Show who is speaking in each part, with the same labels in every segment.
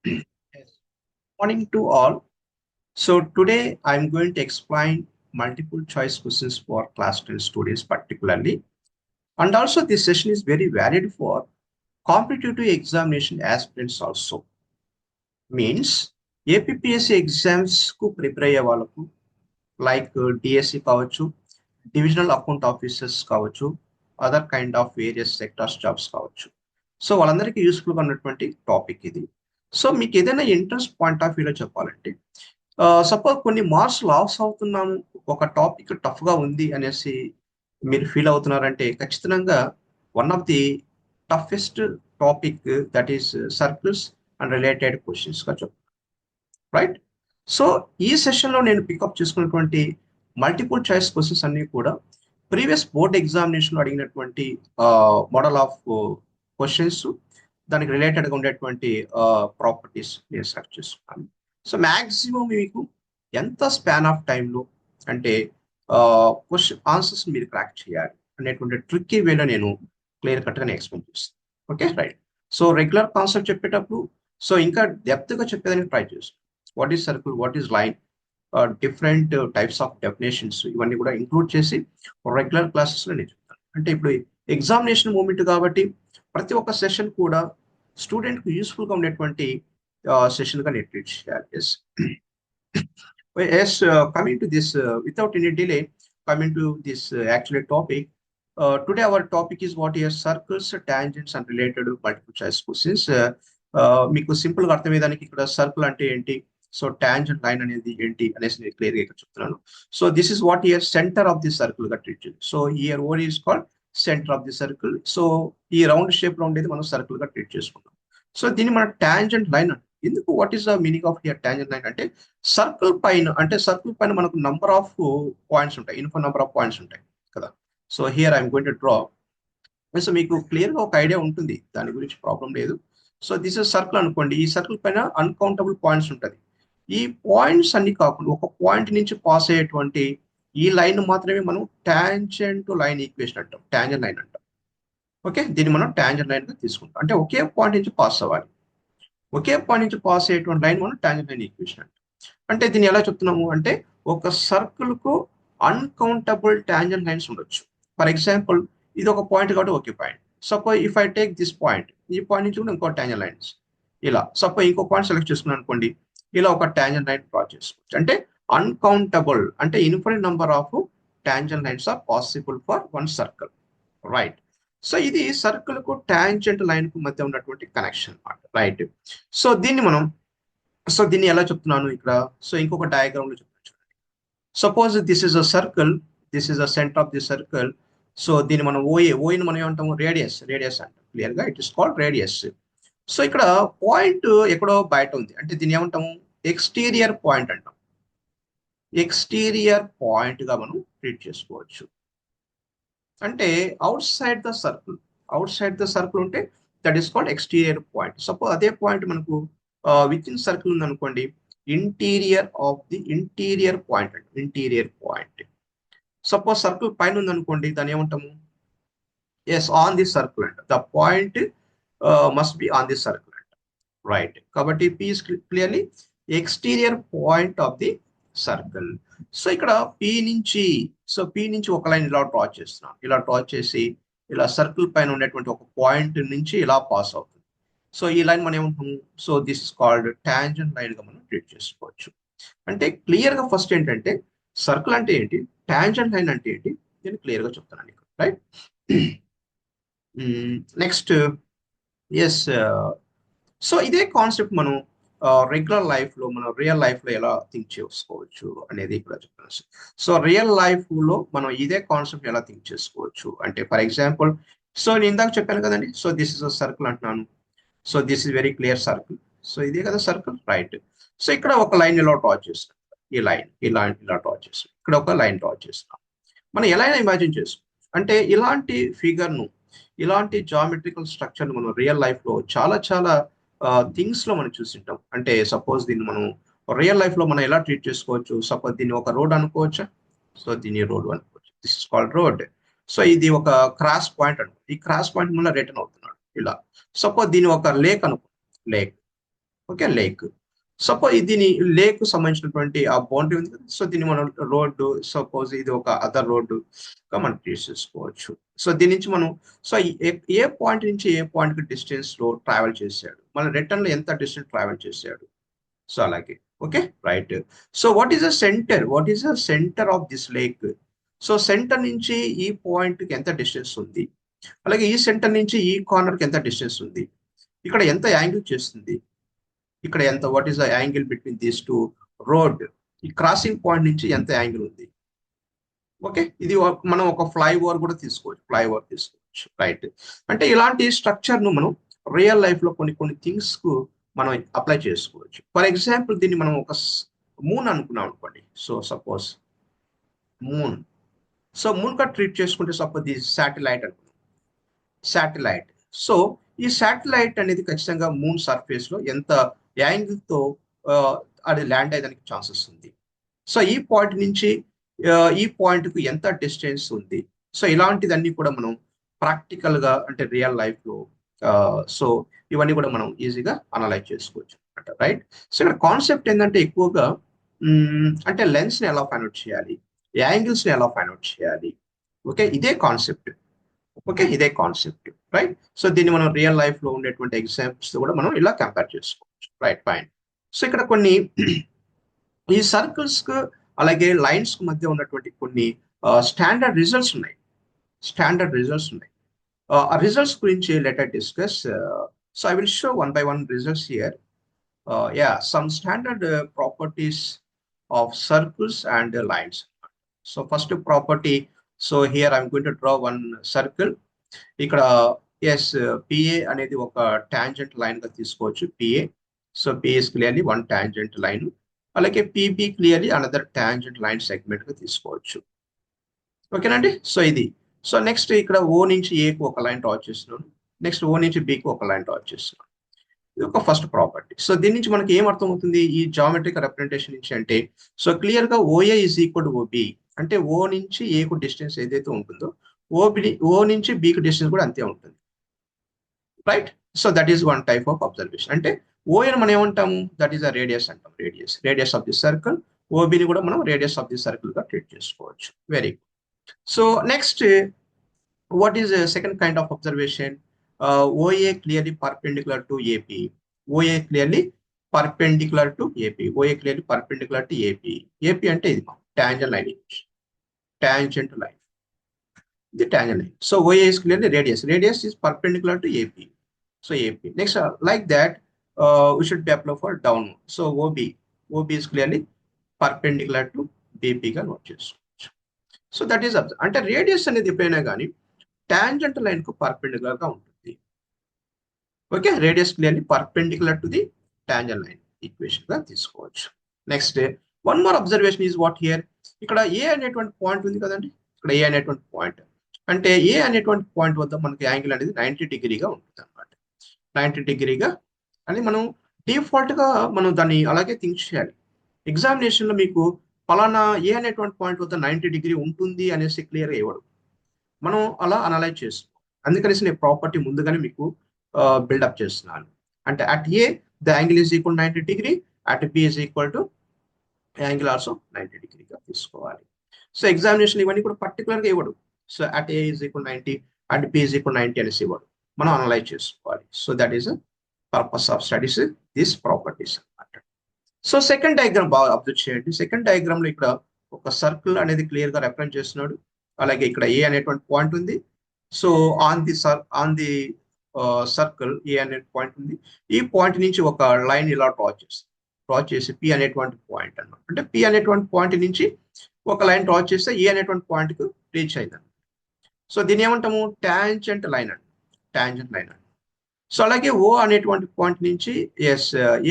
Speaker 1: Yes. Morning to all. So today I'm going to explain multiple choice questions for class 10 students particularly. And also this session is very valid for competitive examination aspirants also. Means APPSC exams కు prepare అయ్యే వాళ్ళకు like DSC కావచ్చు, divisional account officers కావచ్చు, other kind of various sectors jobs కావచ్చు. So వాళ్ళందరికీ యూస్ఫుల్గా ఉన్నటువంటి topic ఇది. సో మీకు ఏదైనా ఇంట్రెస్ట్ పాయింట్ ఆఫ్ వ్యూలో చెప్పాలంటే సపోజ్ కొన్ని మార్క్స్ లాస్ అవుతున్నాము, ఒక టాపిక్ టఫ్గా ఉంది అనేసి మీరు ఫీల్ అవుతున్నారంటే ఖచ్చితంగా one of the toughest topic that is circles and related క్వశ్చన్స్గా చెప్తాను, రైట్? సో ఈ సెషన్లో నేను పికప్ చేసుకున్నటువంటి మల్టిపుల్ చాయిస్ క్వశ్చన్స్ అన్ని కూడా ప్రీవియస్ బోర్డ్ ఎగ్జామినేషన్లో అడిగినటువంటి మోడల్ ఆఫ్ క్వశ్చన్స్, దానికి రిలేటెడ్గా ఉండేటువంటి ప్రాపర్టీస్ నేను సెర్చ్ చేసుకున్నాను. సో మ్యాక్సిమం మీకు ఎంత స్పాన్ ఆఫ్ టైంలో అంటే క్వశ్చన్ ఆన్సర్స్ మీరు క్రాక్ చేయాలి అనేటువంటి ట్రిక్కీ వేలో నేను క్లియర్ కట్గా ఎక్స్ప్లెయిన్ చేస్తాను. Okay, right. So regular concept చెప్పేటప్పుడు సో ఇంకా డెప్త్గా చెప్పేదానికి ట్రై చేస్తాను. What is circle, what is line, different types of definitions ఇవన్నీ కూడా ఇంక్లూడ్ చేసి రెగ్యులర్ క్లాసెస్లో నేను చెప్తాను. అంటే ఇప్పుడు ఎగ్జామినేషన్ మూమెంట్ కాబట్టి ప్రతి ఒక్క సెషన్ కూడా స్టూడెంట్కి యూస్ఫుల్గా ఉండేటువంటి సెషన్గా నేను ట్రీట్ చేయాలి. Yes, coming to this, without any delay, coming to this actual topic, today our topic is what is circles, tangents and related multiple choice questions. మీకు సింపుల్ గా అర్థమయ్యేదానికి ఇక్కడ సర్కిల్ అంటే ఏంటి, సో టాంజెంట్ లైన్ అనేది ఏంటి అనేసి నేను క్లియర్ గా ఇక్కడ చెప్తున్నాను. So this is what year center of the circle గా ట్రీట్ చేయాలి. So year or is called center of the circle. So ఈ రౌండ్ షేప్ లో ఉండేది మనం సర్కిల్ గా ట్రీట్ చేసుకుంటాం. సో దీన్ని మన టాంజెంట్ లైన్ అంటే ఎందుకు, what is the meaning of here tangent line అంటే సర్కిల్ పైన, అంటే సర్కిల్ పైన మనకు నంబర్ ఆఫ్ పాయింట్స్ ఉంటాయి, ఇన్ఫో నంబర్ ఆఫ్ పాయింట్స్ ఉంటాయి కదా. So here I'm going to draw. So మీకు క్లియర్ గా ఒక ఐడియా ఉంటుంది, దాని గురించి ప్రాబ్లం లేదు. సో దిస్ ఇస్ సర్కిల్ అనుకోండి, ఈ సర్కిల్ పైన అన్కౌంటబుల్ పాయింట్స్ ఉంటుంది. ఈ పాయింట్స్ అన్ని కాకుండా ఒక పాయింట్ నుంచి పాస్ అయ్యేటువంటి ఈ లైన్ మాత్రమే మనం టాంజెంట్ లైన్ ఈక్వేషన్ అంటాం, టాంజెంట్ లైన్ అంటాం. ఓకే, దీన్ని మనం టాంజెంట్ లైన్ గా తీసుకుంటాం. అంటే ఒకే పాయింట్ నుంచి పాస్ అవ్వాలి, ఒకే పాయింట్ నుంచి పాస్ అయ్యేటువంటి లైన్ మనం టాంజెంట్ లైన్ ఈక్వేషన్ అంటాం. అంటే దీన్ని ఎలా చెప్తున్నాము అంటే ఒక సర్కిల్ కు అన్కౌంటబుల్ టాంజెంట్ లైన్స్ ఉండొచ్చు. ఫర్ ఎగ్జాంపుల్ ఇది ఒక పాయింట్ కాబట్టి ఒకే point. Suppose if I take this point, ఈ పాయింట్ నుంచి కూడా ఇంకో టాంజెంట్ లైన్స్ ఇలా. సపోజ్ ఇంకో పాయింట్ సెలెక్ట్ చేసుకున్నాను అనుకోండి, ఇలా ఒక టాంజెంట్ లైన్ డ్రా చేసుకోవచ్చు. అంటే అన్కౌంటబుల్ అంటే infinite number of tangent lines are possible for one circle, right? So ఇది సర్కిల్ కు టాంజెంట్ లైన్ కు మధ్య ఉన్నటువంటి కనెక్షన్ అన్నమాట, రైట్? సో దీన్ని ఎలా చెప్తున్నాను ఇక్కడ, సో ఇంకొక డయాగ్రామ్ లో చెప్తాను చూడండి. Suppose this is a circle, this is a centre of the circle. So దీన్ని మనం ఓని మనం ఏమంటాము, రేడియస్ అంటాం. క్లియర్ గా it is called radius. So ఇక్కడ పాయింట్ ఎక్కడో బయట ఉంది, అంటే దీన్ని ఏమంటాము, ఎక్స్టీరియర్ పాయింట్ అంటాం. ఎక్స్టీరియర్ పాయింట్ గా మనం ట్రీట్ చేసుకోవచ్చు. అంటే అవుట్ సైడ్ ద సర్కిల్ ఉంటే that is called exterior point. Suppose అదే పాయింట్ మనకు విత్ ఇన్ సర్కిల్ ఉంది అనుకోండి, ఇంటీరియర్ పాయింట్ అంటే ఇంటీరియర్ పాయింట్. సపోజ్ సర్కిల్ పైన ఉంది అనుకోండి, దాన్ని ఏమంటాము, ఎస్ ఆన్ ది సర్కిల్ అంట. The point must be on the circle అంట, రైట్? కాబట్టి P is clearly exterior point of the circle. So ఇక్కడ పి నుంచి ఒక లైన్ ఇలా డ్రా చేస్తున్నాను. ఇలా డ్రా చేసి ఇలా సర్కిల్ పైన ఉండేటువంటి ఒక పాయింట్ నుంచి ఇలా పాస్ అవుతుంది. సో ఈ లైన్ మనం ఏమంటాము, so this is called tangent line గా మనం ట్రీట్ చేసుకోవచ్చు. అంటే క్లియర్ గా ఫస్ట్ ఏంటంటే సర్కిల్ అంటే ఏంటి, టాంజెంట్ లైన్ అంటే ఏంటి, నేను క్లియర్ గా చెప్తాను, రైట్? Next, yes. సో ఇదే కాన్సెప్ట్ మనం రెగ్యులర్ లైఫ్ లో, మనం రియల్ లైఫ్ లో ఎలా థింక్ చేసుకోవచ్చు అనేది ఇక్కడ చెప్తాను. సో రియల్ లైఫ్ లో మనం ఇదే కాన్సెప్ట్ ఎలా థింక్ చేసుకోవచ్చు అంటే, ఫర్ ఎగ్జాంపుల్, సో నేను ఇందాక చెప్పాను కదండి, so this is a circle అంటున్నాను. So this is very clear circle. So ఇదే కదా సర్కిల్, రైట్? సో ఇక్కడ ఒక లైన్ ఇలా డ్రా చేస్తాం, ఈ లైన్ ఇలా డ్రా చేస్తాం, ఇక్కడ ఒక లైన్ డ్రా చేస్తాం. మనం ఎలా అయినా ఇమాజిన్ చేసుకోవచ్చు. అంటే ఇలాంటి ఫిగర్ను, ఇలాంటి జామెట్రికల్ స్ట్రక్చర్ను మనం రియల్ లైఫ్ లో చాలా చాలా థింగ్స్ లో మనం చూసింటాం. అంటే సపోజ్ దీన్ని మనం రియల్ లైఫ్ లో మనం ఎలా ట్రీట్ చేసుకోవచ్చు, సపోజ్ దీన్ని ఒక రోడ్ అనుకోవచ్చా, సో దీన్ని రోడ్ అనుకోవచ్చు, this is called road. So ఇది ఒక క్రాస్ పాయింట్ అనుకో, ఈ క్రాస్ పాయింట్ మళ్ళీ రిటర్న్ అవుతున్నాడు ఇలా. సపోజ్ దీన్ని ఒక లేక్ అనుకో, లేక్. Okay, lake. సపోజ్ దీని లేక్ సంబంధించినటువంటి ఆ బౌండరీ ఉంది కదా, సో దీన్ని మనం రోడ్డు, సపోజ్ ఇది ఒక అదర్ రోడ్డుగా మనం ట్రీట్ చేసుకోవచ్చు. సో దీని నుంచి మనం, సో ఏ పాయింట్ నుంచి ఏ పాయింట్ కి డిస్టెన్స్ లో ట్రావెల్ చేశాడు, మన రిటర్న్ లో ఎంత డిస్టెన్స్ ట్రావెల్ చేశాడు. సో అలాగే, okay, right. So what is the centre of this lake. So centre నుంచి ఈ పాయింట్ కి ఎంత డిస్టెన్స్ ఉంది, అలాగే ఈ సెంటర్ నుంచి ఈ కార్నర్ కి ఎంత డిస్టెన్స్ ఉంది, ఇక్కడ ఎంత యాంగిల్ చేస్తుంది, ఇక్కడ ఎంత, what is the angle between these two road, ఈ క్రాసింగ్ పాయింట్ నుంచి ఎంత యాంగిల్ ఉంది. ఓకే, ఇది మనం ఒక ఫ్లైఓవర్ కూడా తీసుకోవచ్చు, రైట్. అంటే ఇలాంటి స్ట్రక్చర్ ను మనం రియల్ లైఫ్ లో కొన్ని కొన్ని థింగ్స్ కు మనం అప్లై చేసుకోవచ్చు. ఫర్ ఎగ్జాంపుల్ దీన్ని మనం ఒక మూన్ అనుకున్నాం అనుకోండి. So suppose moon, so moon గా ట్రీట్ చేసుకుంటే సపోజ్ ఇది శాటిలైట్ అనుకున్నాం, శాటిలైట్. సో ఈ శాటిలైట్ అనేది ఖచ్చితంగా మూన్ సర్ఫేస్ లో ఎంత యాంగిల్ తో అది ల్యాండ్ అయ్యేదానికి ఛాన్సెస్ ఉంది. సో ఈ పాయింట్ నుంచి ఈ పాయింట్ కు ఎంత డిస్టెన్స్ ఉంది. సో ఇలాంటిదన్నీ కూడా మనం ప్రాక్టికల్ గా అంటే రియల్ లైఫ్ లో సో ఇవన్నీ కూడా మనం ఈజీగా అనలైజ్ చేసుకోవచ్చు అనమాట, రైట్. సో ఇక్కడ కాన్సెప్ట్ ఏంటంటే ఎక్కువగా అంటే లెన్స్ ని ఎలా ఫైండ్ అవుట్ చేయాలి, యాంగిల్స్ ని ఎలా ఫైండ్ అవుట్ చేయాలి. ఓకే, ఇదే కాన్సెప్ట్. ఓకే, ఇదే కాన్సెప్ట్, రైట్. సో దీన్ని మనం రియల్ లైఫ్ లో ఉండేటువంటి ఎగ్జాంపుల్స్ తో కూడా మనం ఇలా కంపేర్ చేసుకోవచ్చు, రైట్, ఫైన్. సో ఇక్కడ కొన్ని ఈ సర్కిల్స్ కు అలాగే లైన్స్ కు మధ్య ఉన్నటువంటి కొన్ని స్టాండర్డ్ రిజల్ట్స్ ఉన్నాయి. ఆ రిజల్ట్స్ గురించి later discuss. So I will show one by one results here. Some standard properties of circles and lines. So first property, so here I'm going to draw one circle. ఇక్కడ as PA అనేది ఒక tangent line గా తీసుకోవచ్చు, PA. So PA is clearly one tangent line. అలాగే PB clearly another tangent line segment గా తీసుకోవచ్చు. ఓకేనండి, so ఇది. సో నెక్స్ట్ ఇక్కడ ఓ నుంచి ఏకు ఒక లైన్ డ్రా చేస్తున్నాను, నెక్స్ట్ ఓ నుంచి బికి ఒక లైన్ డ్రా చేస్తున్నాను. ఇది ఒక ఫస్ట్ ప్రాపర్టీ. సో దీని నుంచి మనకి ఏం అర్థం అవుతుంది ఈ జామెట్రిక్ రిప్రజెంటేషన్ నుంచి అంటే, సో క్లియర్ గా OA is equal to OB, అంటే ఓ నుంచి ఏకు డిస్టెన్స్ ఏదైతే ఉంటుందో ఓ నుంచి బికి డిస్టెన్స్ కూడా అంతే ఉంటుంది, right. So that is one type of observation. అంటే ఓఎన్ మనం ఏమంటాము, దట్ ఈస్ అ రేడియస్ అంటాం, రేడియస్ ఆఫ్ ది సర్కిల్. ఓబిని కూడా మనం రేడియస్ ఆఫ్ ది సర్కిల్ గా ట్రీట్ చేసుకోవచ్చు. Very good. So next, what is a second kind of observation? OA clearly perpendicular to AP. OA clearly perpendicular to AP. OA clearly perpendicular to AP. AP అంటే ఇది tangent line. Tangent line. The tangent line. So OA is clearly radius. Radius is perpendicular to AP. So AP. Next, like that, we should be apply for downward. So OB is clearly perpendicular to BP గా note చేసుకోవచ్చు. So that is అంటే radius అనేది ఎప్పుడైనా కానీ tangent line కు perpendicular గా ఉంటుంది. Okay, radius clearly perpendicular to the tangent line equation గా తీసుకోవచ్చు. Next one more observation is what here. ఇక్కడ ఏ అనేటువంటి పాయింట్ ఉంది కదండి, ఇక్కడ ఏ అనేటువంటి పాయింట్, అంటే ఏ అనేటువంటి పాయింట్ వద్ద మనకి యాంగిల్ అనేది 90 డిగ్రీగా ఉంటుంది అనమాట. 90 డిగ్రీగా అని మనం డిఫాల్ట్ గా మనం దాన్ని అలాగే థింక్ చేయాలి. ఎగ్జామినేషన్ లో మీకు పలానా ఏ అనేటువంటి పాయింట్ వద్ద 90 డిగ్రీ ఉంటుంది అనేసి క్లియర్గా ఇవ్వడు, మనం అలా అనలైజ్ చేసుకోవాలి. అందుకనేసి నేను ప్రాపర్టీ ముందుగానే మీకు బిల్డప్ చేస్తున్నాను. అంటే at A the angle is equal 90 degree, at B is equal to angle also 90 డిగ్రీగా తీసుకోవాలి. సో ఎగ్జామినేషన్ ఇవన్నీ కూడా పర్టికులర్గా ఇవ్వడు. So at A is equal 90, at B is equal 90 అనేసి ఇవ్వడు, మనం అనలైజ్ చేసుకోవాలి. So that is purpose of studies this properties అన్నమాట. సో సెకండ్ డయాగ్రామ్ బాగా అబ్జర్వ్ చేయండి. సెకండ్ డయాగ్రామ్ లో ఇక్కడ ఒక సర్కిల్ అనేది క్లియర్ గా రిప్రజెంట్ చేస్తున్నాడు. అలాగే ఇక్కడ ఏ అనేటువంటి పాయింట్ ఉంది. So on the circle a అనే పాయింట్ ఉంది. ఈ పాయింట్ నుంచి ఒక లైన్ ఇలా డ్రా చేసి పి అనేటువంటి పాయింట్ అన్నమాట. అంటే పి అనేటువంటి పాయింట్ నుంచి ఒక లైన్ డ్రా చేస్తే ఏ అనేటువంటి పాయింట్ కు రీచ్ అయింది. సో దీన్ని ఏమంటాము, టాంజెంట్ లైన్ అండి, టాంజెంట్ లైన్ అండి. సో అలాగే ఓ అనేటువంటి పాయింట్ నుంచి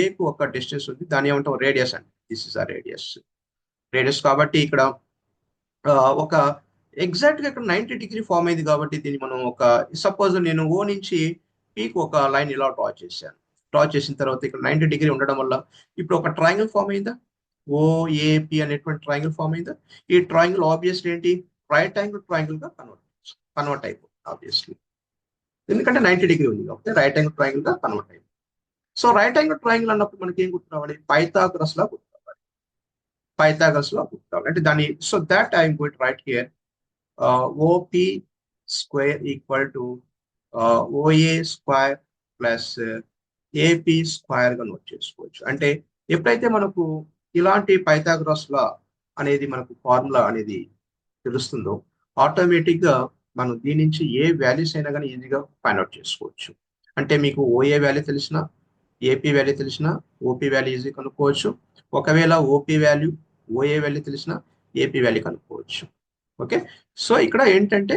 Speaker 1: ఏకు ఒక డిస్టెన్స్ ఉంది, దాన్ని ఏమంటాం రేడియస్ అండి. దిస్ ఇస్ ఆ రేడియస్ కాబట్టి ఇక్కడ ఒక ఎగ్జాక్ట్ గా ఇక్కడ 90 డిగ్రీ ఫామ్ అయింది కాబట్టి దీన్ని మనం ఒక సపోజ్ నేను ఓ నుంచి పీకి ఒక లైన్ ఇలా డ్రా చేసిన తర్వాత ఇక్కడ 90 డిగ్రీ ఉండడం వల్ల ఇప్పుడు ఒక ట్రయాంగిల్ ఫామ్ అయిందా, ఓఏపి అనేటువంటి ట్రయాంగిల్ ఫామ్ అయిందా. ఈ ట్రయాంగిల్ ఆబ్వియస్లీ ఏంటి, రైట్ యాంగిల్ ట్రయాంగిల్ గా కన్వర్ట్ అయిపోతుంది ఆబ్వియస్లీ, ఎందుకంటే 90 డిగ్రీ ఉంది కాబట్టి రైట్ యాంగిల్ ట్రయాంగిల్ గా కన్వర్ట్ అయింది. సో రైట్ యాంగిల్ ట్రయాంగిల్ అన్నప్పుడు మనకి ఏం గుర్తు రావాలి? పైథాగరస్ లా గుర్తు రావాలి. పైథాగరస్ లా గుర్తు రావాలి. అంటే దాని so that I'm going to write here OP square equal to OA square plus AP square గా నోట్ చేసుకోవచ్చు. అంటే ఎప్పుడైతే మనకు ఇలాంటి పైథాగరస్ లా అనేది మనకు ఫార్ములా అనేది తెలుస్తుందో ఆటోమేటిక్ గా మనం దీని నుంచి ఏ వాల్యూస్ అయినా కానీ ఈజీగా ఫైండ్ అవుట్ చేసుకోవచ్చు. అంటే మీకు ఓఏ వాల్యూ తెలిసిన, ఏపీ వాల్యూ తెలిసిన, ఓపీ వాల్యూ ఈజీ కనుక్కోవచ్చు. ఒకవేళ ఓపీ వాల్యూ, ఓఏ వాల్యూ తెలిసిన, ఏపీ వాల్యూ కనుక్కోవచ్చు. ఓకే, సో ఇక్కడ ఏంటంటే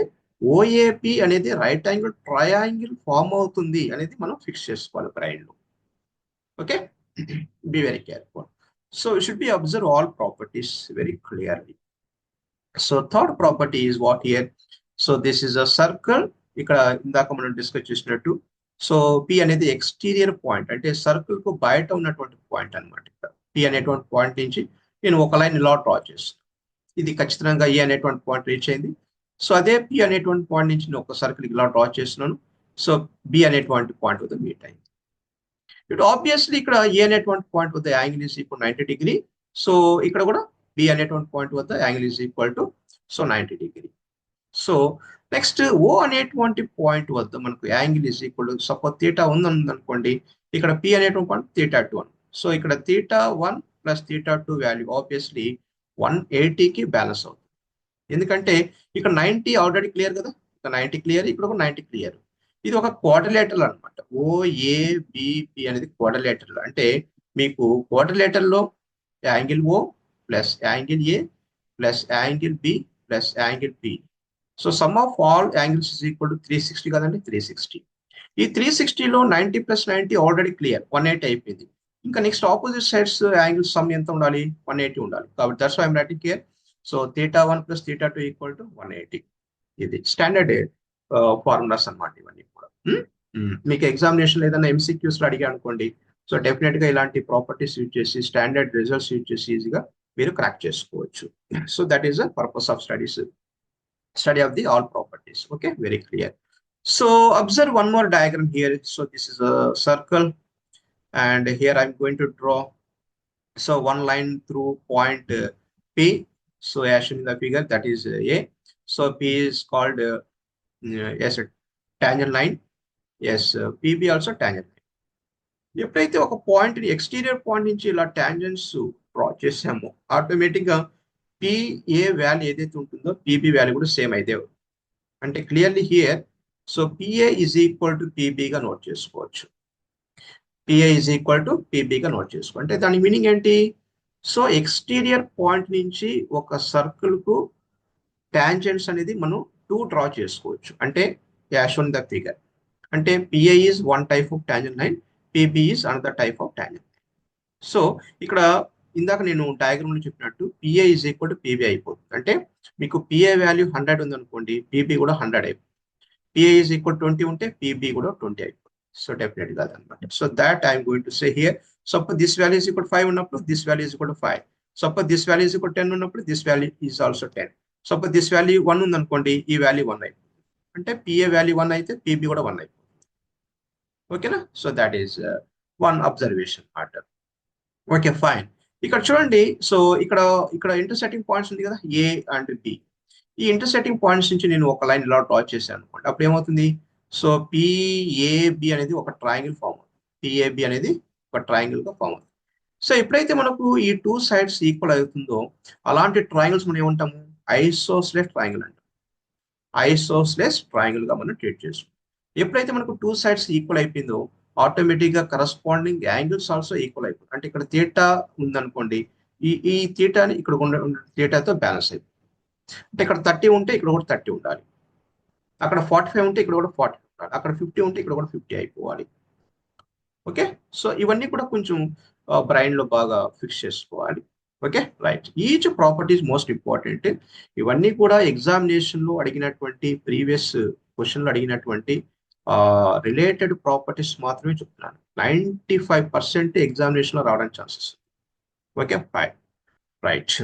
Speaker 1: ఓఏపి అనేది రైట్ యాంగిల్ ట్రయాంగిల్ ఫామ్ అవుతుంది అనేది మనం ఫిక్స్ చేసుకోవాలి బ్రైన్ లో. Okay, be very careful. So you should be observe all properties very clearly. So third property is what here? So this is a circle. ఇక్కడ ఇందాక మనం discuss చేసినట్టు so P అనేది ఎక్స్టీరియర్ పాయింట్, అంటే circle కు బయట ఉన్నటువంటి పాయింట్ అనమాట. ఇక్కడ పి అనేటువంటి పాయింట్ నుంచి నేను ఒక లైన్ ఇలా డ్రా చేస్తాను. ఇది ఖచ్చితంగా ఏ అనేటువంటి పాయింట్ రీచ్ అయింది. సో అదే పి అనేటువంటి పాయింట్ నుంచి నేను ఒక సర్కిల్ ఇలా డ్రా చేస్తున్నాను. సో బి అనేటువంటి పాయింట్ వద్ద మీట్ అయింది. ఇటు ఆబ్వియస్లీ ఇక్కడ ఏ అనేటువంటి పాయింట్ వద్ద angle is equal 90 degree. So ఇక్కడ కూడా బి అనేటువంటి పాయింట్ వద్ద angle is equal to 90 degree. So next O అనేటువంటి పాయింట్ వద్ద మనకు angle is equal to suppose theta ఉందని అనుకోండి. ఇక్కడ పి అనేటువంటి పాయింట్ θ2 అని. సో ఇక్కడ θ1 ప్లస్ θ2 వాల్యూ ఆబ్వియస్లీ 180కి బ్యాలెన్స్ అవుతుంది. ఎందుకంటే ఇక్కడ 90 ఆల్రెడీ క్లియర్ కదా, ఇక్కడ 90 క్లియర్, ఇక్కడ ఒక 90 క్లియర్. ఇది ఒక క్వాడ్రిలేటరల్ అనమాట. ఓఏబిపి అనేది క్వాడ్రిలేటరల్. అంటే మీకు క్వాడ్రిలేటరల్ లో angle O plus angle A plus angle B plus angle P. So sum of all angles is equal to 360 కదండి, 360. ఈ 360లో 90 ప్లస్ 90 ఆల్రెడీ క్లియర్, 180 అయిపోయింది. ఇంకా next opposite sides angle sum ఎంత ఉండాలి? 180 ఉండాలి. కాబట్టి that's why I'm writing here. So θ1 plus θ2 equal to 180. ఇది standard formulas అన్నమాట ఇవన్నీ కూడా. మీకు ఎగ్జామినేషన్ ఏదైనా ఎంసీక్యూస్ లో అడిగా అనుకోండి, సో డెఫినెట్ గా ఇలాంటి ప్రాపర్టీస్ యూజ్ చేసి స్టాండర్డ్ రిజల్ట్స్ యూజ్ చేసి ఈజీగా మీరు క్రాక్ చేసుకోవచ్చు. So that is the purpose of study of the all properties. Okay, very clear. So observe one more diagram here. So this is a circle, and here I'm going to draw so one line through point P. So as shown in the figure, that is A. So P is called yes, a tangent line. Yes, PB also tangent line. ఎప్పుడైతే ఒక point exterior point నుంచి ఇలా tangents draw చేసామో automatic గా PA value ఏదైతే ఉంటుందో PB value కూడా same అయితే, అంటే clearly here so PA is equal to పిబిగా నోట్ చేసుకోవచ్చు. పిఏ ఈజ్ ఈక్వల్ టు పిబిగా నోట్ చేసుకో అంటే దాని మీనింగ్ ఏంటి? సో ఎక్స్టీరియర్ పాయింట్ నుంచి ఒక సర్కిల్ కు టాంజెంట్స్ అనేది మనం 2 డ్రా చేసుకోవచ్చు. అంటే యాష్ ఆన్ ద ఫిగర్, అంటే PA is one type of tangent line, PB is another type of tangent line. So ఇక్కడ ఇందాక నేను డయాగ్రామ్ లో చెప్పినట్టు PA is equal to PB అయిపోతుంది. అంటే మీకు పిఏ వాల్యూ 100 ఉంది అనుకోండి, పిబి కూడా 100 అయిపోతుంది. పిఏ ఈజ్ ఈక్వల్ 20 ఉంటే పిబి కూడా 20 అయిపోతుంది. సో డెఫినెట్ గా అనమాట. So that I'm going to say here, suppose this value is equal 5 ఉన్నప్పుడు this value is equal 5. Suppose this value is equal 10 ఉన్నప్పుడు this value is also 10. Suppose this value 1 ఉంది అనుకోండి, ఈ value 1 అయిపోతుంది. అంటే PA value 1 అయితే PB కూడా 1 అయిపోతుంది. ఓకేనా? So that is one observation order. Okay fine. ఇక్కడ చూడండి, సో ఇక్కడ ఇంటర్సెక్టింగ్ పాయింట్స్ ఉంది కదా ఏ అండ్ బి. ఈ ఇంటర్సెక్టింగ్ పాయింట్స్ నుంచి నేను ఒక లైన్ ఇలా డ్రా చేశాను అనుకోండి, అప్పుడు ఏమవుతుంది? సో పిఏబి అనేది ఒక ట్రయాంగిల్ ఫామ్ అవుతుంది. పిఏబి అనేది ఒక ట్రయాంగిల్ గా ఫామ్ అవుతుంది. సో ఎప్పుడైతే మనకు ఈ 2 సైడ్స్ ఈక్వల్ అవుతుందో అలాంటి ట్రయాంగిల్స్ మనం ఏమంటాము? ఐసోస్లెస్ ట్రయాంగిల్ అంటాం. ఐసోస్లెస్ ట్రయాంగిల్ గా మనం ట్రీట్ చేసుకుంటాం. ఎప్పుడైతే మనకు 2 సైడ్స్ ఈక్వల్ అయిపోయిందో ఆటోమేటిక్ గా కరస్పాండింగ్ యాంగిల్స్ ఆల్సో ఈక్వల్ అయిపోతుంది. అంటే ఇక్కడ థీటా ఉందనుకోండి, ఈ థీటాని ఇక్కడ థీటాతో బ్యాలెన్స్ అయిపోతుంది. అంటే ఇక్కడ 30 ఉంటే ఇక్కడ కూడా 30 ఉండాలి, అక్కడ 45 ఉంటే ఇక్కడ కూడా 40 ఉండాలి, అక్కడ 50 ఉంటే ఇక్కడ కూడా 50 అయిపోవాలి. ఓకే, సో ఇవన్నీ కూడా కొంచెం బ్రైన్ లో బాగా ఫిక్స్ చేసుకోవాలి. Okay right. Each properties most important. ఇవన్నీ కూడా ఎగ్జామినేషన్ లో అడిగినటువంటి ప్రీవియస్ క్వశ్చన్లు అడిగినటువంటి రిలేటెడ్ ప్రాపర్టీస్ మాత్రమే చెప్తున్నాను. 95% ఎగ్జామినేషన్ లో రావడానికి chances. Okay fine right.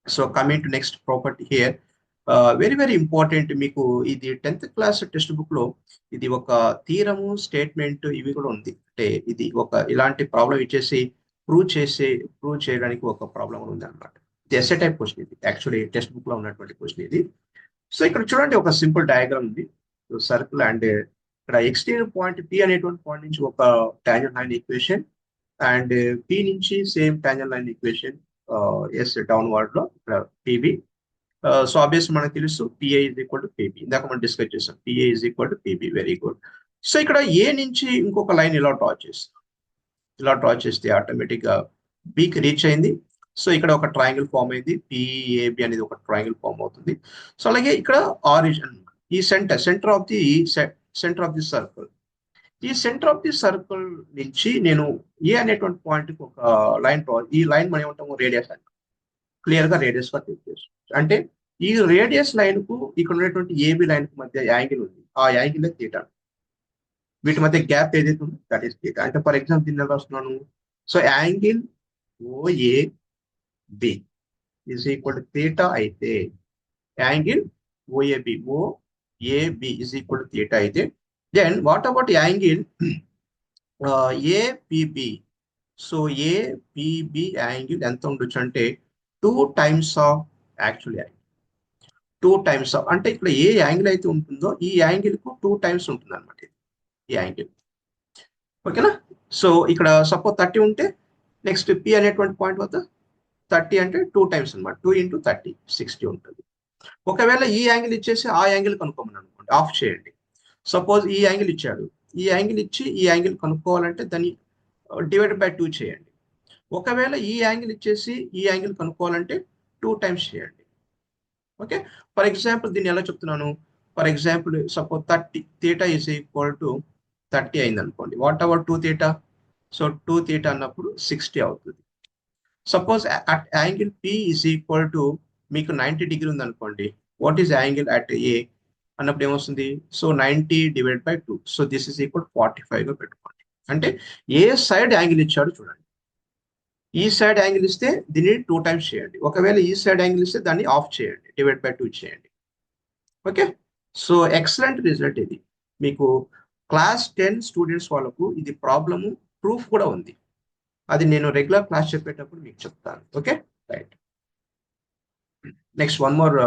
Speaker 1: So coming to next property here, very very important. మీకు ఇది 10th క్లాస్ టెక్స్ట్ బుక్ లో ఇది ఒక థీరము స్టేట్మెంట్ ఇవి కూడా ఉంది. అంటే ఇది ఒక ఇలాంటి ప్రాబ్లం ఇచ్చేసి ప్రూవ్ చేయడానికి ఒక ప్రాబ్లం ఉంది అనమాట. ఇది ఎస్ఏ టైప్ క్వశ్చన్, ఇది యాక్చువల్లీ టెక్స్ట్ బుక్ లో ఉన్నటువంటి క్వశ్చన్ ఇది. సో ఇక్కడ చూడండి ఒక సింపుల్ డయాగ్రామ్ ఉంది. సర్కిల్ అండ్ ఇక్కడ ఎక్స్టీరియర్ పాయింట్ పి అనేటువంటి పాయింట్ నుంచి ఒక tangent line equation and P నుంచి same tangent line equation as downward లో ఇక్కడ పిబి. సో ఆబ్వియస్ మనకు తెలుసు PA is equal to PB. ఇందాక మనం డిస్కస్ చేసాం PA is equal to PB. Very good. So ఇక్కడ ఏ నుంచి ఇంకొక లైన్ ఇలా డ్రా చేస్తాం. ఇలా డ్రా చేస్తే ఆటోమేటిక్ గా బికి రీచ్ అయింది. సో ఇక్కడ ఒక ట్రయాంగిల్ ఫామ్ అయింది. పిఏబి అనేది ఒక ట్రయాంగిల్ ఫామ్ అవుతుంది. సో అలాగే ఇక్కడ ఆరిజిన్ ఈ సెంటర్ ఆఫ్ ది సర్కిల్, ఈ సెంటర్ ఆఫ్ ది సర్కిల్ నుంచి నేను ఏ అనేటువంటి పాయింట్ కి ఒక లైన్ డ్రా. ఈ లైన్ మనం ఏమంటాము రేడియస్ అంటాం. క్లియర్ గా రేడియస్ గా తీసుకోవచ్చు. అంటే ఈ రేడియస్ లైన్ కు ఇక్కడ ఉన్నటువంటి ఏబి లైన్ కు మధ్య యాంగిల్ ఉంది. ఆ యాంగిల్ థీటా. వీటి మధ్య గ్యాప్ ఏదైతే ఉందో దట్ ఈస్ థీటా. అంటే ఫర్ ఎగ్జాంపుల్ దీన్ని ఎలా వస్తున్నాను. So angle OAB is equal to theta అయితే angle OAB is equal to theta అయితే then what about angle APB. So APB angle ఎంత ఉండొచ్చు అంటే 2 times of actual angle. 2 times of అంటే ఇక్కడ ఏ యాంగిల్ అయితే ఉంటుందో ఈ యాంగిల్ కు 2 times ఉంటుంది అనమాట ఈ యాంగిల్. ఓకేనా. సో ఇక్కడ సపోజ్ 30 ఉంటే నెక్స్ట్ పి అనేటువంటి పాయింట్ వద్ద 30 అంటే 2 times అనమాట. 2 into 30 60 ఉంటుంది. ఒకవేళ ఈ యాంగిల్ ఇచ్చేసి ఆ యాంగిల్ కనుక్కోమని అనుకోండి, ఆఫ్ చేయండి. సపోజ్ ఈ యాంగిల్ ఇచ్చాడు, ఈ యాంగిల్ ఇచ్చి ఈ యాంగిల్ కనుక్కోవాలంటే దాన్ని డివైడెడ్ బై 2 చేయండి. ఒకవేళ ఈ యాంగిల్ ఇచ్చేసి ఈ యాంగిల్ కనుక్కోవాలంటే 2 times చేయండి. ఓకే. ఫర్ ఎగ్జాంపుల్ దీన్ని ఎలా చెప్తున్నాను. For example suppose 30 theta is equal to 30 అయింది అనుకోండి. What our 2 theta. So 2 theta అన్నప్పుడు 60 అవుతుంది. Suppose at angle P is equal to మీకు 90 డిగ్రీ ఉంది అనుకోండి. What is angle at A అన్నప్పుడు ఏమొస్తుంది. So 90 divide by 2. So this is equal 45 గా పెట్టుకోండి. అంటే ఏ సైడ్ యాంగిల్ ఇచ్చాడు చూడండి. ఈ సైడ్ యాంగిల్ ఇస్తే దీన్ని 2 times చేయండి. ఒకవేళ ఈ సైడ్ యాంగిల్ ఇస్తే దాన్ని ఆఫ్ చేయండి, డివైడ్ బై 2 చేయండి. ఓకే. సో ఎక్సలెంట్ రిజల్ట్ ఇది. మీకు క్లాస్ 10 స్టూడెంట్స్ వాళ్ళకు ఇది ప్రాబ్లము ప్రూఫ్ కూడా ఉంది. అది నేను రెగ్యులర్ క్లాస్ చెప్పేటప్పుడు మీకు చెప్తాను. Okay right. Next one more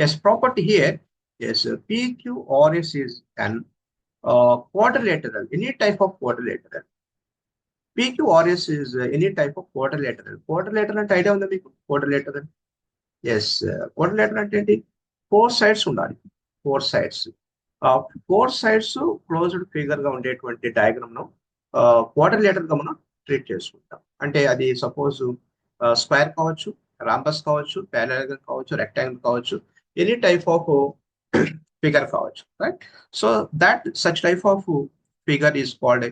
Speaker 1: yes property here. Yes PQRS is an quadrilateral, any type of quadrilateral. PQRS is any type of quadrilateral. Quadrilateral అంటే ఐడియా ఉందా మీకు. quadrilateral ఎస్ quadrilateral అంటే ఏంటి. 4 sides ఉండాలి. 4 sides. 4 sides closed figure గా ఉండేటువంటి diagram ను quadrilateral గా మనం ట్రీట్ చేసుకుంటాం. అంటే అది సపోజ్ స్క్వేర్ కావచ్చు, రాంబస్ కావచ్చు, ప్యారలల్ కావచ్చు, రెక్టాంగిల్ కావచ్చు, ఎనీ టైప్ ఆఫ్ ఫిగర్ కావచ్చు. Right. So that such type of figure is called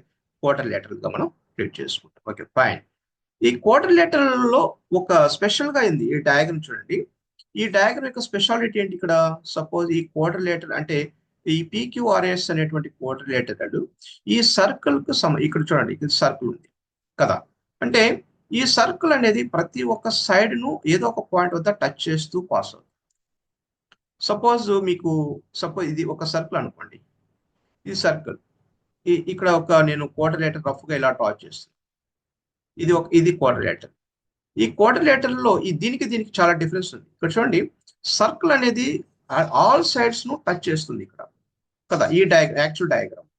Speaker 1: quadrilateral గా మనం ట్రీట్ చేసుకుంటాం. Okay fine. ఈ క్వాడ్రిలేటరల్ లో ఒక స్పెషల్ గా ఉంది ఈ డయాగ్రామ్ చూడండి. ఈ డయాగ్రామ్ యొక్క స్పెషాలిటీ ఏంటి. ఇక్కడ సపోజ్ ఈ క్వాడ్రిలేటరల్ అంటే ఈ PQRS అనేటువంటి క్వాడ్రిలేటరల్ ఈ సర్కిల్ కు ఇక్కడ చూడండి ఇది సర్కిల్ ఉంది కదా. అంటే ఈ సర్కిల్ అనేది ప్రతి ఒక్క సైడ్ ను ఏదో ఒక పాయింట్ వద్ద టచ్ చేస్తూ పాస్ అవుతుంది. సపోజ్ ఇది ఒక సర్కిల్ అనుకోండి. ఇది సర్కిల్. ఇక్కడ ఒక నేను క్వాడ్రిలేటర్ రఫ్ గా ఇలా డ్రా చేస్తాను. ఇది క్వాడ్రిలేటర్. ఈ క్వాడ్రిలేటర్ లో దీనికి చాలా డిఫరెన్స్ ఉంది. ఇక్కడ చూడండి సర్కిల్ అనేది ఆల్ సైడ్స్ ను టచ్ చేస్తుంది ఇక్కడ కదా, ఈ యాక్చువల్ డయాగ్రామ్.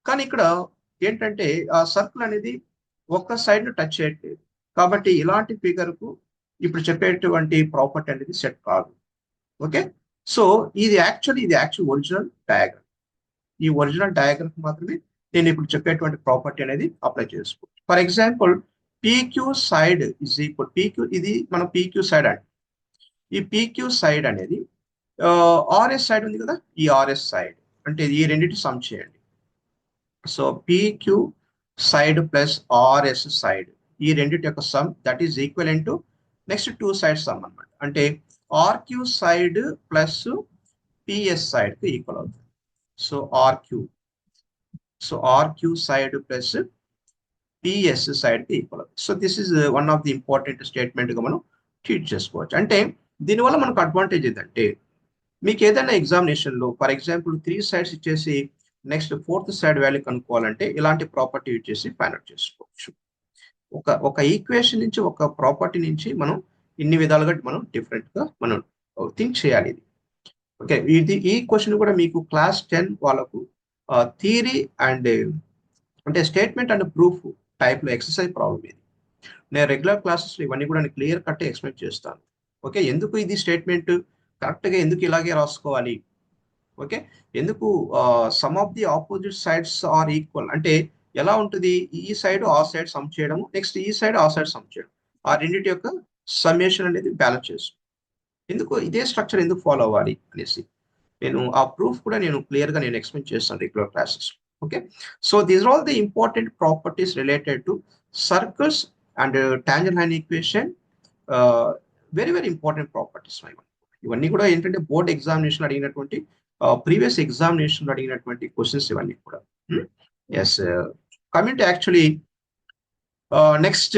Speaker 1: కానీ ఇక్కడ ఏంటంటే ఆ సర్కిల్ అనేది ఒక్క సైడ్ ను టచ్ చేయట్లేదు. కాబట్టి ఇలాంటి ఫిగర్ కు ఇప్పుడు చెప్పేటువంటి ప్రాపర్టీ అనేది సెట్ కాదు. ఓకే. సో ఇది యాక్చువల్ ఒరిజినల్ డయాగ్రామ్. ఈ ఒరిజినల్ డయాగ్రామ్ మాత్రమే నేను ఇప్పుడు చెప్పేటువంటి ప్రాపర్టీ అనేది అప్లై చేసుకోవచ్చు. For example PQ side is equal ఇది మనం PQ సైడ్ అంటే ఈ PQ సైడ్ అనేది RS సైడ్ ఉంది కదా. ఈ RS సైడ్ అంటే ఈ రెండింటి సమ్ చేయండి. So PQ side plus RS side ఈ రెండింటి యొక్క some that is equivalent to next 2 side some అన్నమాట. అంటే RQ side plus PS side కి ఈక్వల్ అవుతుంది. So RQ side plus PS side కి ఈక్వల్ అవుతుంది. So this is one of the important statement గా మనం ట్రీట్ చేసుకోవచ్చు. అంటే దీనివల్ల మనకు అడ్వాంటేజ్ ఏంటంటే మీకు ఏదైనా ఎగ్జామినేషన్లో ఫర్ ఎగ్జాంపుల్ 3 సైడ్స్ ఇచ్చేసి నెక్స్ట్ 4th సైడ్ వాల్యూ కనుక్కోవాలంటే ఇలాంటి ప్రాపర్టీ యూజ్ చేసి ఫైండ్ అవుట్ చేసుకోవచ్చు. ఒక ఈక్వేషన్ నుంచి ఒక ప్రాపర్టీ నుంచి మనం ఇన్ని విధాలుగా మనం డిఫరెంట్గా మనం థింక్ చేయాలి. ఇది ఓకే. ఈ క్వశ్చన్ కూడా మీకు క్లాస్ 10 వాళ్ళకు థియరీ అండ్ అంటే స్టేట్మెంట్ అండ్ ప్రూఫ్ టైప్లో ఎక్సర్సైజ్ ప్రాబ్లం ఇది. నేను రెగ్యులర్ క్లాసెస్ ఇవన్నీ కూడా నేను క్లియర్ కట్ ఎక్స్ప్లెయిన్ చేస్తాను. ఓకే, ఎందుకు ఇది స్టేట్మెంట్ కరెక్ట్గా ఎందుకు ఇలాగే రాసుకోవాలి, ఓకే, ఎందుకు sum of the opposite sides are equal అంటే ఎలా ఉంటుంది, ఈ సైడ్ ఆ సైడ్ సమ్ చేయడం, నెక్స్ట్ ఈ సైడ్ ఆ సైడ్ సమ్ చేయడం, ఆ రెండింటి యొక్క సమ్మేషన్ అనేది బ్యాలెన్స్ చేస్తుంది. ఎందుకు ఇదే స్ట్రక్చర్ ఎందుకు ఫాలో అవ్వాలి అనేసి నేను ఆ ప్రూఫ్ కూడా నేను క్లియర్గా నేను ఎక్స్ప్లెయిన్ చేస్తాను regular classes. Okay, so these are all the important properties related to circles and tangent line equation. Very very important properties ఇవన్నీ కూడా ఏంటంటే బోర్డ్ ఎగ్జామినేషన్ అడిగినటువంటి ప్రీవియస్ ఎగ్జామినేషన్ అడిగినటువంటి క్వశ్చన్స్ ఇవన్నీ కూడా. Yes, coming to actually next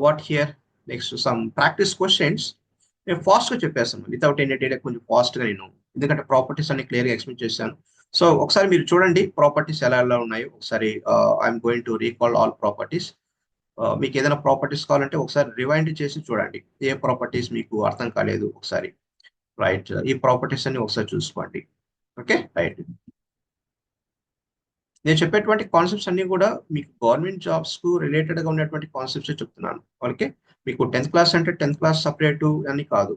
Speaker 1: what here next some practice questions. నేను ఫాస్ట్గా చెప్పేస్తాను వితౌట్ ఎనీ డేటా, కొంచెం ఫాస్ట్గా నేను ఎందుకంటే ప్రాపర్టీస్ అన్ని క్లియర్గా ఎక్స్ప్లెయిన్ చేశాను. సో ఒకసారి మీరు చూడండి ప్రాపర్టీస్ ఎలా ఎలా ఉన్నాయో ఒకసారి. I'm going to recall all properties. మీకు ఏదైనా ప్రాపర్టీస్ కావాలంటే ఒకసారి రివైండ్ చేసి చూడండి, ఏ ప్రాపర్టీస్ మీకు అర్థం కాలేదు ఒకసారి. రైట్, ఈ ప్రాపర్టీస్ అన్ని ఒకసారి చూసుకోండి. Okay, right. నేను చెప్పేటువంటి కాన్సెప్ట్స్ అన్ని కూడా మీకు గవర్నమెంట్ జాబ్స్ కు రిలేటెడ్ గా ఉన్నటువంటి కాన్సెప్ట్స్ చెప్తున్నాను. ఓకే, మీకు 10th క్లాస్ అంటే 10th క్లాస్ సపరేట్ అని కాదు,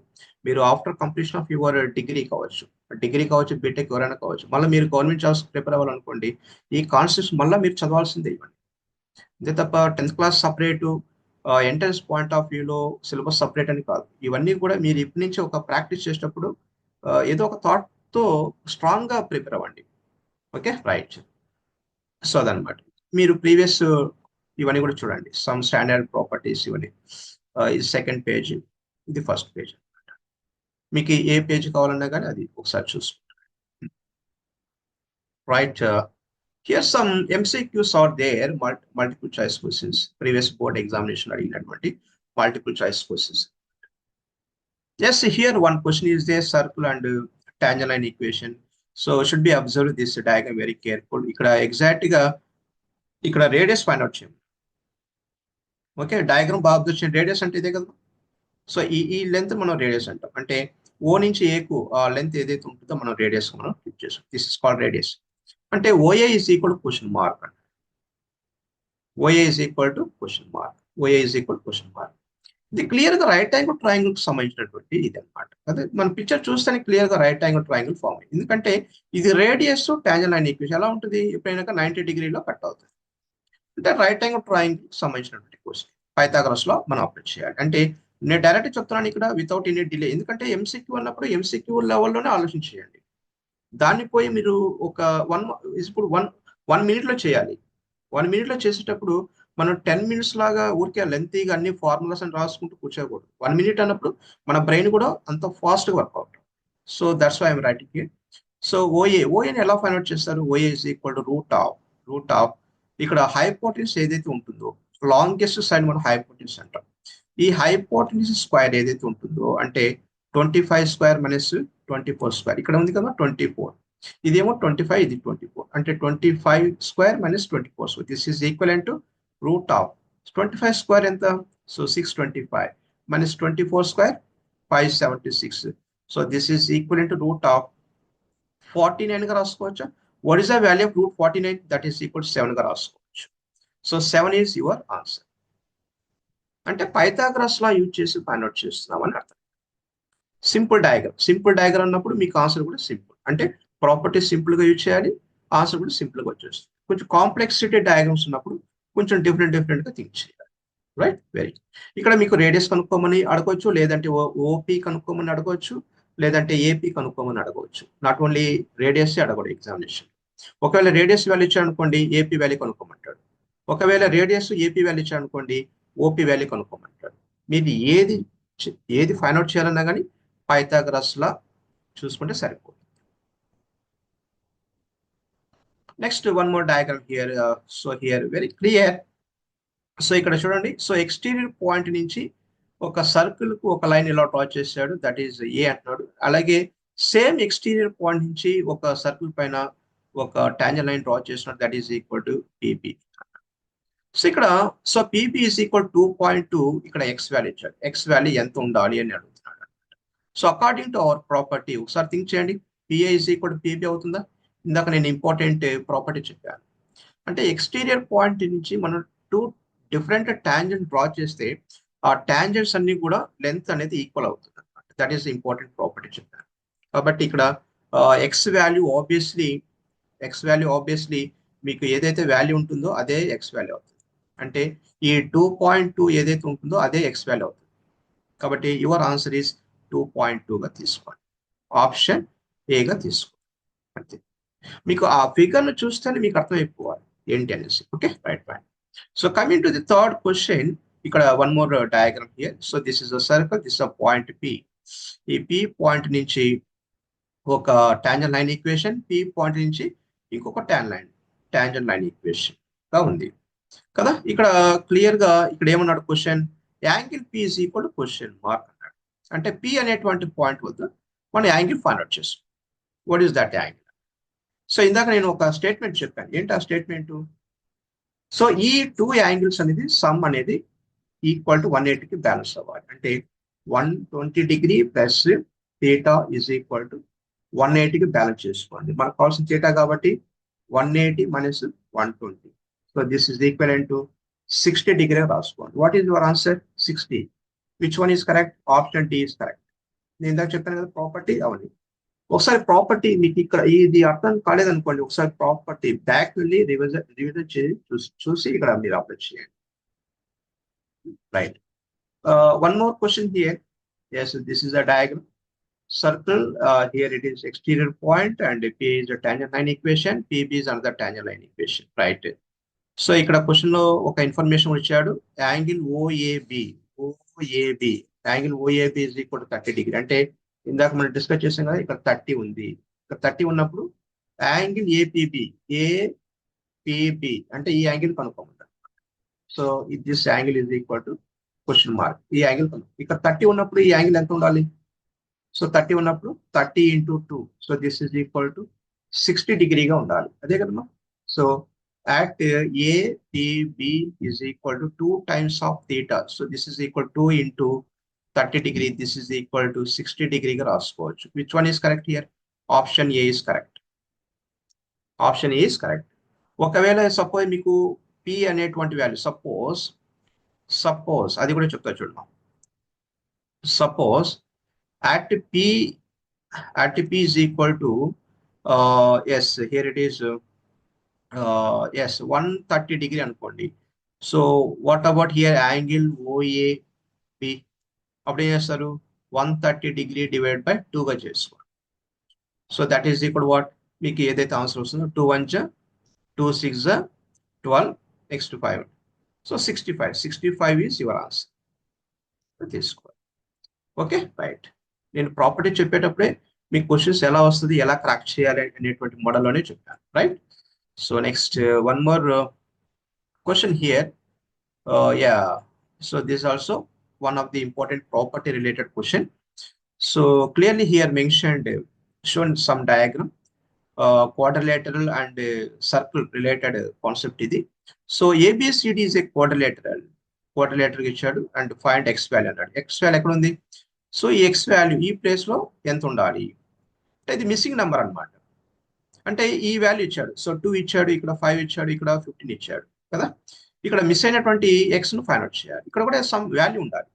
Speaker 1: మీరు after completion of your degree కావచ్చు, బీటెక్ ఎవరైనా కావచ్చు, మళ్ళీ మీరు గవర్నమెంట్ జాబ్స్ ప్రిపేర్ అవ్వాలనుకోండి, ఈ కాన్సెప్ట్స్ మళ్ళీ మీరు చదవాల్సిందే ఇవ్వండి. అంతే తప్ప 10th class separate, entrance point of వ్యూలో సిలబస్ సపరేట్ అని కాదు. ఇవన్నీ కూడా మీరు ఇప్పటి నుంచి ఒక ప్రాక్టీస్ చేసేటప్పుడు ఏదో ఒక థాట్తో స్ట్రాంగ్గా ప్రిపేర్ అవ్వండి. Okay, right. సో అదనమాట. మీరు ప్రీవియస్ ఇవన్నీ కూడా చూడండి, సమ్ స్టాండర్డ్ ప్రాపర్టీస్ ఇవన్నీ. ఇది సెకండ్ పేజ్, ఇది ఫస్ట్ పేజ్ అనమాట. మీకు ఏ పేజ్ కావాలన్నా కానీ అది ఒకసారి చూసుకుంటారు. Right, here some MCQs are there, multiple choice questions, previous board examination అడిగినటువంటి multiple choice questions. Yes, here one question is there, circle and tangent line equation. So should be observed this diagram very careful. ఇక్కడ exact గా ఇక్కడ radius find out చేయండి. Okay, diagram బాగా observe చేయండి. Radius అంటే ఇదే కదా. సో ఈ లెంత్ మనం రేడియస్ అంటాం. అంటే ఓ నుంచి ఏకు ఆ లెంత్ ఏదైతే ఉంటుందో మనం రేడియస్ మనం క్లిక్ చేస్తాం. This is called radius. అంటే OA is equal to question mark అంట. OA is equal to question mark. OA is equal to question mark. ఇది క్లియర్ గా రైట్ యాంగిల్ ట్రయాంగిల్ కి సంబంధించినటువంటి ఇది అనమాట. అదే మన పిక్చర్ చూస్తేనే క్లియర్ గా రైట్ యాంగిల్ ట్రయాంగిల్ ఫామ్ అయింది. ఎందుకంటే ఇది రేడియస్ టాంజెంట్ లైన్ ఈక్వేషన్ ఎలా ఉంటుంది, ఎప్పుడైనా 90 డిగ్రీలో కట్ అవుతుంది. అంటే రైట్ యాంగిల్ ట్రయాంగిల్ కి సంబంధించినటువంటి క్వశ్చన్ పైథాగరస్ లో మనం అప్లై చేయాలి. అంటే నేను డైరెక్ట్ చెప్తున్నాను ఇక్కడ వితౌట్ ఎనీ డిలే, ఎందుకంటే MCQ అన్నప్పుడు MCQ లెవెల్లోనే ఆలోచించేయండి. దాన్ని పోయి మీరు ఒక ఇప్పుడు వన్ మినిట్ లో చేయాలి. 1 మినిట్ లో చేసేటప్పుడు మనం 10 మినిట్స్ లాగా ఊరికే లెంతీగా అన్ని ఫార్ములాస్ అని రాసుకుంటూ కూర్చోకూడదు. 1 మినిట్ అన్నప్పుడు మన బ్రెయిన్ కూడా అంత ఫాస్ట్ గా వర్క్ అవుతుంది. So that's why I'm writing here. So ఓఏని ఎలా ఫైండ్ అవుట్ చేస్తారు, OA is equal to root of ఇక్కడ హైపోటెన్స్ ఏదైతే ఉంటుందో, లాంగెస్ట్ సైడ్ మనం హైపోటెన్స్ అంటాం. ఈ హైపోటెన్స్ స్క్వేర్ ఏదైతే ఉంటుందో అంటే 25 స్క్వేర్ మైనస్ 24 స్క్వేర్, ఇక్కడ ఉంది కదా 24, ఇదేమో 25, ఇది 24, అంటే 25 square minus 24 square, this is equivalent to root of 25 square ఎంత, so 625 minus 24 square 576, so this is equivalent to root of 49 గా రాసుకోవచ్చు. What is the value of root 49, that is equal 7 గా రాసుకోవచ్చు. So 7 is your answer. అంటే Pythagoras law use చేసి find out చేస్తున్నాం అని అర్థం. సింపుల్ డయాగ్రామ్ అన్నప్పుడు మీకు ఆన్సర్ కూడా సింపుల్, అంటే ప్రాపర్టీస్ సింపుల్ గా యూజ్ చేయాలి, ఆన్సర్ కూడా సింపుల్ గా వచ్చేస్తుంది. కొంచెం కాంప్లెక్సిటీ డయాగ్రామ్స్ ఉన్నప్పుడు కొంచెం డిఫరెంట్ గా థింక్ చేయాలి. Right, very. ఇక్కడ మీకు రేడియస్ కనుక్కోమని అడగవచ్చు, లేదంటే ఓపీ కనుక్కోమని అడగవచ్చు, లేదంటే ఏపీ కనుక్కోమని అడగవచ్చు. నాట్ ఓన్లీ రేడియస్ అడగడు ఎగ్జామినేషన్. ఒకవేళ రేడియస్ వాల్యూ ఇచ్చాడు అనుకోండి, ఏపీ వాల్యూ కనుక్కోమంటాడు. ఒకవేళ రేడియస్ ఏపీ వాల్యూ ఇచ్చాడు అనుకోండి, ఓపీ వాల్యూ కనుక్కోమంటాడు. మీరు ఏది ఫైండ్ అవుట్ చేయాలన్నా కానీ పైథాగరస్ లా చూసుకుంటే సరిపోతుంది. Next one more diagram here. So here very clear. So ఇక్కడ చూడండి, సో ఎక్స్టీరియర్ పాయింట్ నుంచి ఒక సర్కిల్ కు ఒక లైన్ ఇలా డ్రా చేశాడు, దట్ ఈస్ ఏ అంటున్నాడు. అలాగే సేమ్ ఎక్స్టీరియర్ పాయింట్ నుంచి ఒక సర్కిల్ పైన ఒక టాంజెంట్ లైన్ డ్రా చేస్తున్నాడు, that is equal to PB. So ఇక్కడ పిబి ఈస్ ఈక్వల్ 2.2, ఇక్కడ ఎక్స్ వాల్యూ ఇచ్చాడు. ఎక్స్ వాల్యూ ఎంత ఉండాలి అని అడుగుతున్నాడు. So according to our property ఒకసారి థింక్ చేయండి, PA is equal to PB అవుతుందా? ఇందాక నేను ఇంపార్టెంట్ ప్రాపర్టీ చెప్పాను. అంటే ఎక్స్టీరియర్ పాయింట్ నుంచి మనం 2 డిఫరెంట్ టాంజెంట్ డ్రా చేస్తే ఆ టాంజెంట్స్ అన్ని కూడా లెంత్ అనేది ఈక్వల్ అవుతుంది అనమాట. దట్ ఈస్ ఇంపార్టెంట్ ప్రాపర్టీ చెప్పాను. కాబట్టి ఇక్కడ ఎక్స్ వాల్యూ ఆబ్వియస్లీ మీకు ఏదైతే వాల్యూ ఉంటుందో అదే ఎక్స్ వాల్యూ అవుతుంది. అంటే ఈ 2.2 ఏదైతే ఉంటుందో అదే ఎక్స్ వాల్యూ అవుతుంది. కాబట్టి యువర్ ఆన్సర్ ఈస్ 2.2గా తీసుకోండి. ఆప్షన్ ఏగా తీసుకోండి. అంతే. మీకు ఆ ఫిగర్ ను చూస్తేనే మీకు అర్థమైపోవాలి ఏంటి అనేసి. Okay, right right. So coming to the third question, ఇక్కడ one more diagram here. So this is a circle, this a point P. ఈ పి పాయింట్ నుంచి ఒక tangent line equation, P point నుంచి ఇంకొక టాంజెంట్ లైన్ ఈక్వేషన్ గా ఉంది కదా. ఇక్కడ క్లియర్ గా ఇక్కడ ఏమన్నాడు question, angle P is equal to question mark అన్నాడు. అంటే పి అనేటువంటి పాయింట్ వద్ద మనం యాంగిల్ ఫైండ్ అవుట్ చేస్తాం. What is that angle? So ఇందాక నేను ఒక స్టేట్మెంట్ చెప్పాను. ఏంటి ఆ స్టేట్మెంట్? సో ఈ 2 యాంగిల్స్ అనేది సమ్ అనేది ఈక్వల్ టు 180కి బ్యాలెన్స్ అవ్వాలి. అంటే 120 degree plus theta is equal to 180కి బ్యాలెన్స్ చేసుకోండి. మనకు కావాల్సిన థీటా కాబట్టి 180 minus 120. So this is equal to 60 degree రాసుకోండి. What is your answer? 60. Which one is correct? Option D is correct. నేను ఇందాక చెప్పాను కదా ప్రాపర్టీ, అవన్నీ ఒకసారి ప్రాపర్టీ మీకు ఇక్కడ ఇది అర్థం కాలేదనుకోండి, ఒకసారి ప్రాపర్టీ బ్యాక్ వెళ్ళి రివిజన్ చూసి ఇక్కడ మీరు అప్లై చేయండి. Right. One more question here. yes, this is a diagram circle. Here it is exterior point and P is a tangent line equation, PB is another tangent line equation, right? So ఇక్కడ question లో ఒక information ఇచ్చాడు, angle ఓఏబి angle ఓఏబి is equal to 30 degree. అంటే ఇందాక మనం discuss చేసాం కదా, ఇక్కడ 30 ఉంది. ఇక్కడ 30 ఉన్నప్పుడు యాంగిల్ ఏపీబి అంటే ఈ యాంగిల్ కనుక్కోమంటారు. So this angle is equal to question mark. ఈ యాంగిల్ ఇక్కడ 30 ఉన్నప్పుడు ఈ యాంగిల్ ఎంత ఉండాలి? సో 30 ఉన్నప్పుడు 30 into 2, so this is equal to 60 డిగ్రీగా ఉండాలి. అదే కదమ్మా. So at APB is equal to 2 times of theta. So this is equal to 2 into 30 degree. This is equal to 60 degree ga raskovachu. Which one is correct here? Option A is correct. Option A is correct. ఒకవేళ suppose మీకు P అనేటువంటి value suppose అది కూడా చెప్తా చూడండి. Suppose at P is equal to yes, here it is yes 130 degree అనుకోండి. So what about here angle OAB? అప్పుడు ఏం చేస్తారు? 130 డిగ్రీ డివైడ్ బై 2గా చేసుకోండి. So that is equal what? మీకు ఏదైతే ఆన్సర్ వస్తుందో 2 1 2 6 12 next 5. So 65 is your answer. తీసుకోవాలి. Okay, right. నేను ప్రాపర్టీ చెప్పేటప్పుడే మీకు క్వశ్చన్స్ ఎలా వస్తుంది, ఎలా క్రాక్ చేయాలి అనేటువంటి మోడల్లోనే చెప్పాను, right? So next one more question here. Yeah, so this is also one of the important property related question. So clearly here mentioned, shown some diagram, quadrilateral and circle related concept idi. So ABCD is a quadrilateral ఇచ్చాడు and find x value అన్నాడు. x value ఎక్కడ ఉంది? So ఈ x value ఈ place లో ఎంత ఉండాలి అంటే ఇది మిస్సింగ్ నెంబర్ అన్నమాట. అంటే ఈ వాల్యూ ఇచ్చాడు, సో 2 ఇచ్చాడు, ఇక్కడ 5 ఇచ్చాడు, ఇక్కడ 15 ఇచ్చాడు కదా. ఇక్కడ మిస్ అయినటువంటి ఎక్స్ ను ఫైండ్ అవుట్ చేయాలి. ఇక్కడ కూడా సమ్ వాల్యూ ఉండాలి.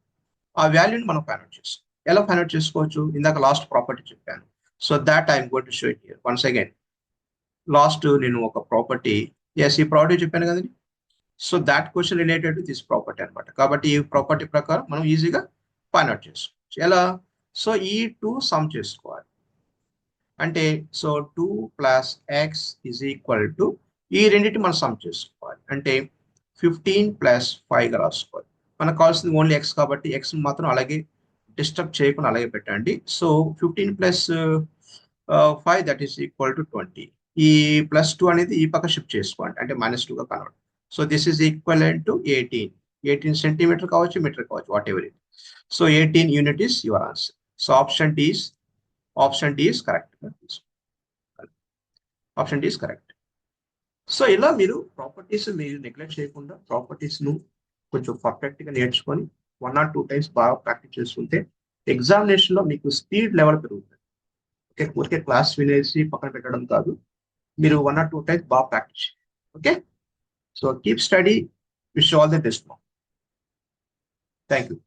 Speaker 1: ఆ వాల్యూని మనం ఫైండ్ అవుట్ చేసుకోవాలి. ఎలా ఫైండ్ అవుట్ చేసుకోవచ్చు? ఇందాక లాస్ట్ ప్రాపర్టీ చెప్పాను. So that I'm going to show it here once again. Last నేను ఒక ప్రాపర్టీ, ఎస్ ఈ ప్రాపర్టీ చెప్పాను కదండి. So that question related to this property అనమాట. కాబట్టి ఈ ప్రాపర్టీ ప్రకారం మనం ఈజీగా ఫైండ్ అవుట్ చేసుకోవచ్చు. ఎలా? సో ఈ 2 సమ్ చేసుకోవాలి. అంటే so 2 plus X is equal to ఈ రెండింటి మనం సమ్ చేసుకోవాలి. అంటే 15 ప్లస్ 5గా రాసుకోవాలి. మనకు కావాల్సింది ఓన్లీ ఎక్స్ కాబట్టి ఎక్స్ మాత్రం అలాగే డిస్టర్బ్ చేయకుండా అలాగే పెట్టండి. So 15 plus 5 that is equal to 20. ఈ ప్లస్ 2 అనేది ఈ పక్క షిఫ్ట్ చేసుకోండి, అంటే -2గా convert. So this is equal to 18 centimetre కావచ్చు, మీటర్ కావచ్చు, whatever it. So 18 unit is your answer. So option D is correct. Option D is correct. So ఇలా మీరు ప్రాపర్టీస్ మీరు నెగ్లెక్ట్ చేయకుండా ప్రాపర్టీస్ ను కొంచెం పర్ఫెక్ట్ గా నేర్చుకొని 1 or 2 times బాగా ప్రాక్టీస్ చేసుకుంటే ఎగ్జామినేషన్ లో మీకు స్పీడ్ లెవెల్ పెరుగుతుంది. ఓకే, ఊరికే క్లాస్ వినేసి పక్కన పెట్టడం కాదు, మీరు 1 or 2 times బాగా practice. Okay, so keep study. Wish all the best. Thank you.